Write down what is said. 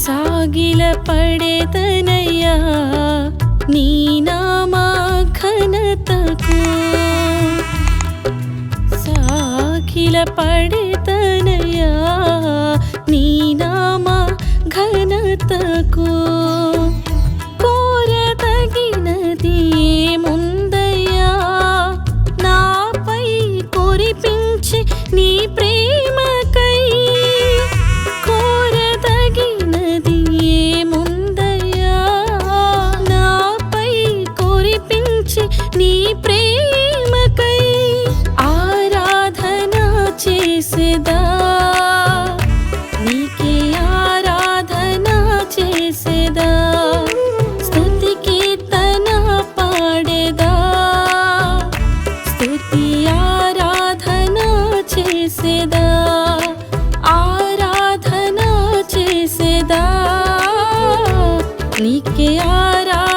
సాగిల పడేదనయ్యా నీ నామా ఘనతకు సాగిల పడేదనయ్యా నీ నామా ఘనతకు కోరదగినది ఏముందయ్యా నాపై కురిపించి నీ ప్రేమకై కోరదగినది ఏముందయ్యా నాపై కురిపించి నీ ప్రేమకై ఆరాధన చేసేదా నీకే ఆరాధన చేసేదా స్తుతి కీర్తన పాడేదా స్తుతి ఆరాధన చేసేదా ఆరాధన చేసేదా నీకే ఆరాధన